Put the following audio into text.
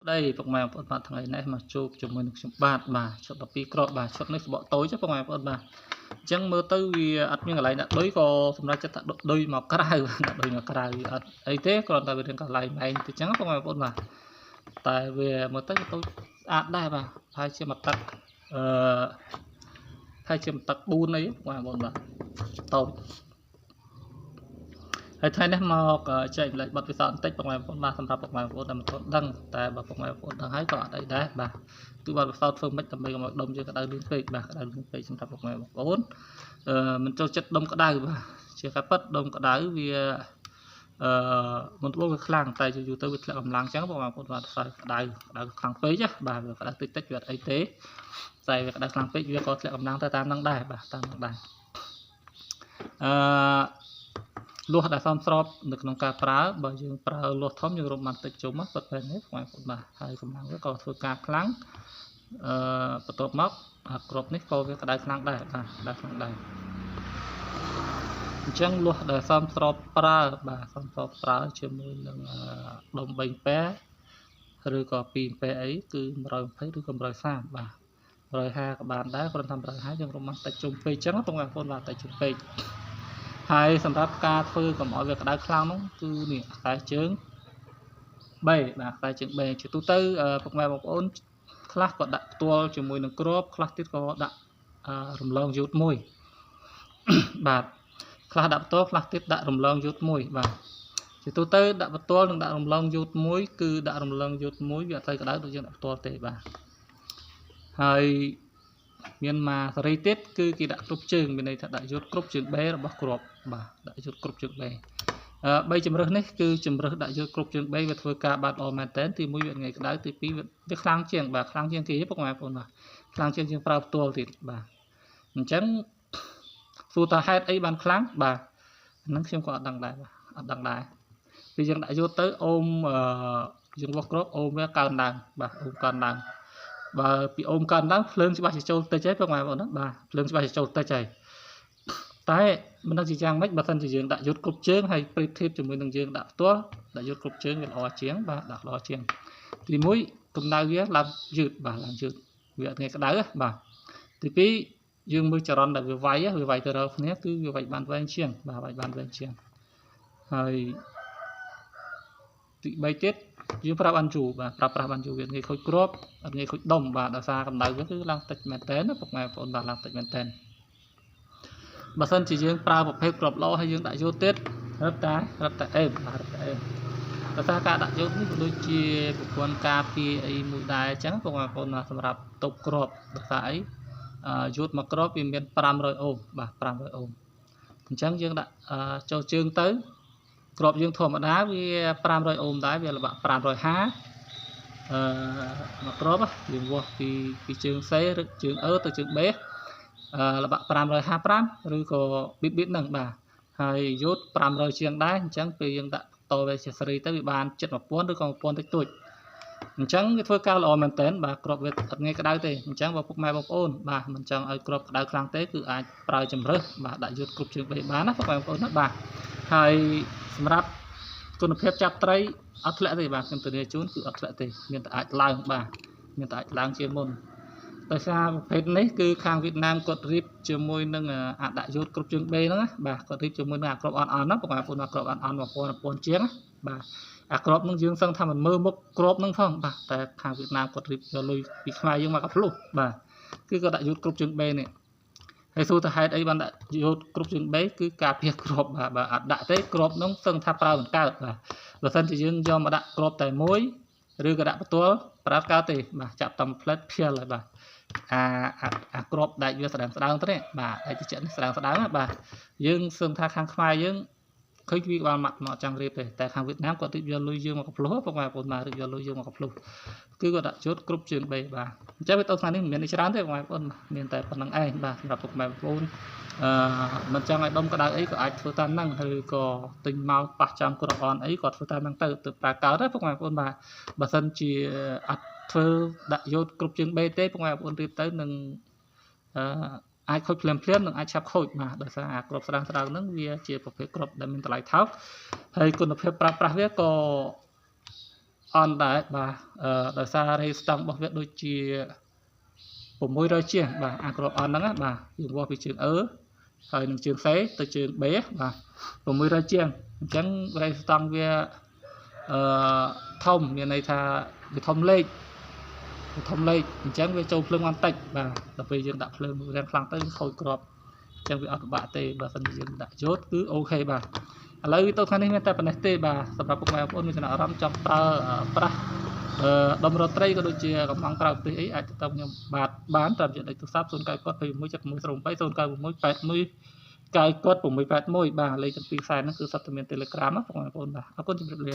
đây phục mày bọn bạn thằng ấy này mà chụp chụp mình chụp bạt bà chụp tập pi cọ bà chụp này bỏ tối chứ phục mày bọn bà chẳng mơ tới vì ăn những cái này đã đối có xong ra chất đôi màu cay đôi màu cay ấy thế còn tại vì cái này này thì chẳng phục mày bọn bà tại vì mơ tới tôi ăn đây bà hai chiếc mặt tắc hai chiếc mặt tắc buôn ấy phục mày bọn bà tôi hay thay này mà chạy lại bật cái sàn tích bằng máy phone ba tham gia bằng máy phone làm tốt đăng tại bằng máy phone đăng hái cọ đấy đấy bà cứ bật sau phương mấy tầm mấy cái đông chưa cái đai lương phê bà cái đai lương phê tham gia bằng máy phone mình cho chất đông cái đai bà chưa cái bất đông cái đai vì một bộ cái khang tay cho tới việc làm láng trắng bằng máy phone và phải đai khang phế chứ bà cái đai tích tích việc ấy tế tại việc đai khang phế việc có sẽ làm láng tay tam đăng đai bà tam đăng đai lúa đã xong sọp được nông cà phá bởi dương phá lúa thấm như rộng mặt tịch chúng mất vật về hết ngoài phần bà hay cầm năng với còn thưa cà kháng bắt đầu móc cột nít câu với cái đai kháng đây đai kháng đây chẳng lúa đã xong sọp phá bà xong sọp phá chưa mùi lần đồng bình pé rồi có pin pé ấy cứ rồi thấy được cầm rồi sang bà rồi ha các bạn đã còn làm rồi hái dương rộng mặt tịch chúng phê trắng trong ngoài phần bà tịch chúng phê haiสำหรับการធ្វើកុំឲ្យវាក្តៅខ្លាំងនោះគឺនេះខ្សែជើង3បាទខ្សែជើង3ជាទូទៅពុកម៉ែបងប្អូនខ្លះក៏ដាក់ផ្ទាល់ជាមួយនឹងគ្រាប់ខ្លះទៀតក៏ដាក់រំលងយូតមួយបាទខ្លះដាក់ផ្ទាល់ខ្លះទៀតដាក់រំលងយូតមួយបាទជាទូទៅដាក់ផ្ទាល់និងដាក់រំលងយូតមួយគឺដាក់រំលងយូតមួយវាអត់ទៅក្តៅដូចយើងដាក់ផ្ទាល់ទេបាទហើយមានមកសេរីទៀតគឺគេដាក់គ្រប់ជើងមានន័យថាដាក់យូតគ្រប់ជើង B របស់គ្រាប់បាទដាក់យូតគ្រប់ជើង B 3ជំរើសនេះគឺជំរើសដាក់យូតគ្រប់ជើង B វាធ្វើការបានល្អមែនតើទី1វាថ្ងៃក្តៅទី2វាខ្លាំងជាងបាទខ្លាំងជាងគេពុកម៉ែបងប្អូនបាទខ្លាំងជាងយើងប្រើផ្ទាល់ទៀតបាទអញ្ចឹងសួរថាហេតុអីបានខ្លាំងបាទហ្នឹងខ្ញុំក៏អត់ដឹងដែរបាទអត់ដឹងដែរពីយើងដាក់យូតទៅអូមយើងវាស់គ្រាប់អូមវាកើនឡើងបាទអូមកើនឡើងបើពីអូមកើនឡើងភ្លើងច្បាស់ជាចូលតិចហើយបងប្អូនណាបាទភ្លើងច្បាស់ជាចូលតិចហើយតែមិនដឹងជាយ៉ាងម៉េចបើសិនជាយើងដាក់យូតគ្រប់ជើងហើយប្រៀបធៀបជាមួយនឹងយើងដាក់ផ្ទាល់ដាក់យូតគ្រប់ជើងវាល្អជាងបាទដាក់ល្អជាងទី1កម្ដៅវាឡើងយឺតបាទឡើងយឺតវាអត់ងាយក្តៅបាទទី2យើងមើលចរន្តដែលវាវាយទៅរកគ្នាគឺវាវាយបានវែងជាងបាទវាយបានវែងជាងហើយទី3ទៀតយើងប្រាប់បានជូរបាទប្រាប់ប្រាស់បានជូរវាងាយខូចគ្រាប់អត់ងាយខូចដុំបាទដោយសារកម្ដៅវាគឺឡើងតិចមែនតើណាពុកម៉ែបងប្អូនបាទឡើងតិចមែនតើបើសិនជាយើងប្រើប្រភេទគ្រាប់ល្អហើយយើងដាក់យូតទៀតរឹតតែអេមបាទរឹតតែអេមដោយសារការដាក់យូតនេះក៏ដូចជាប្រព័ន្ធការពារអីមួយដែរអញ្ចឹងពុកម៉ែបងប្អូនសម្រាប់ទប់គ្រាប់ដោយសារអីយូតមួយគ្រាប់វាមាន500អូមបាទ500អូមអញ្ចឹងយើងដាក់ចូលជើងទៅគ្រាប់យើងធម្មតាវា500អូមដែរវាល្បាក់550មកគ្រាប់យើងវាស់ពីជើង C ឬជើង E ទៅជើង B ល្បាក់555ឬក៏ប៊ីបហ្នឹងបាទហើយយូត500ជាងដែរអញ្ចឹងពេលយើងដាក់តវាជាសេរីទៅវាបាន71000ឬក៏1000តិចតួចអញ្ចឹងវាធ្វើការល្អមែនតើបាទគ្រាប់វាអត់ងាយក្តៅទេអញ្ចឹងបើពុកម៉ែបងប្អូនបាទមិនចង់ឲ្យគ្រាប់ក្តៅខ្លាំងទេគឺអាចប្រើជំរើសបាទដាក់យូតគ្រប់ជើង B បានណាពុកម៉ែបងប្អូនណាបាទហើយសម្រាប់គុណភាពចាប់ត្រីអត់ធ្លាក់ទេបាទខ្ញុំធានាជូនគឺអត់ធ្លាក់ទេមានតែអាចឡើងបាទមានតែអាចឡើងជាមុនដោយសារប្រភេទនេះគឺខាងវៀតណាមគាត់រៀបជាមួយនឹងអាដាក់យូតគ្រប់ជើង B ហ្នឹងណាបាទគាត់រៀបជាមួយនឹងអាក្របអន់ណាបងប្អូនអាក្របអន់1000ជាងបាទអាក្របហ្នឹងយើងសឹងថាមិនមើលមុខក្របហ្នឹងផងបាទតែខាងវៀតណាមគាត់រៀបយកលុយពីខ្មែរយើងមកកាភ្លុះបាទគឺគាត់ដាក់យូតគ្រប់ជើង B នេះហើយសួរថាហេតុអីបានដាក់យូតគ្រប់ជើង B គឺការពារគ្រាប់បាទបើអត់ដាក់ទេគ្រាប់ហ្នឹងសឹងថាប្រើមិនកើតបាទបើសិនជាយើងយកមកដាក់គ្រាប់តែមួយឬក៏ដាក់ផ្ទាល់ប្រើកើតទេបាទចាប់តាមផ្លែតភៀលហើយបាទអាគ្រាប់ដែកវាស្ដើងទៅនេះបាទដែកតិចនេះស្ដើងណាបាទយើងសឹងថាខាងខ្មែរយើងឃើញវាបានមកចង់រៀបទេតែខាងវៀតណាមគាត់រៀបយកលុយយើងមកកាភ្លុះបងប្អូនមករៀបយកលុយយើងមកកាភ្លុះគឺគាត់ដាក់ជូតគ្រប់ជើង B បាទអញ្ចឹងវាទៅថ្ងៃនេះមិនមានច្រើនទេបងប្អូនមានតែប៉ុណ្្នឹងឯងបាទសម្រាប់ពុកម៉ែបងប្អូនមិនចង់ឲ្យដុំក្តៅអីក៏អាចធ្វើតាមហ្នឹងឬក៏ទិញមកប៉ះចាំគ្រាប់អន់អីក៏ធ្វើតាមហ្នឹងទៅប្រើកើតដែរពុកម៉ែបងប្អូនបាទបើសិនជាអត់ធ្វើដាក់យូតគ្រប់ជើង B ទេពុកម៉ែបងប្អូនរៀបទៅនឹងអាចខូចភ្លាមនឹងអាចឆាប់ខូចបាទដោយសារអាគ្រាប់ស្ដើងហ្នឹងវាជាប្រភេទគ្រាប់ដែលមានតម្លៃថោកហើយគុណភាពប្រើប្រាស់វាក៏ on ដែរបាទដោយសារ rate stock របស់វាដូចជា600ជាងបាទអាក្របអនហ្នឹងបាទយើងវាស់ពីជើងអឺហើយនឹងជើងសេទៅជើង B បាទ600ជាងអញ្ចឹង rate stock វាធំមានន័យថាវាធំលេខអញ្ចឹងវាចូលភ្លើងបានតិចបាទដល់ពេលយើងដាក់ភ្លើងរាំងខ្លាំងទៅខូចក្របអញ្ចឹងវាអត់ពិបាកទេបើសិនជាយើងដាក់យោតគឺអូខេបាទឥឡូវវីដេអូខាងនេះមានតែប៉ុណ្ណេះទេបាទសម្រាប់ពុកម៉ែបងប្អូនមានចំណាប់អារម្មណ៍ចង់ប្រើប្រាស់ដុំរត្រីក៏ដូចជាកំងក្រៅប្រទេសអីអាចទៅខ្ញុំបានតាមរយៈលេខទូរស័ព្ទ097 21 081 081 81 91 681បាទលេខទាំងពីរខ្សែហ្នឹងគឺសុទ្ធតែមាន Telegram ណាបងប្អូនបាទអរគុណជម្រាបលា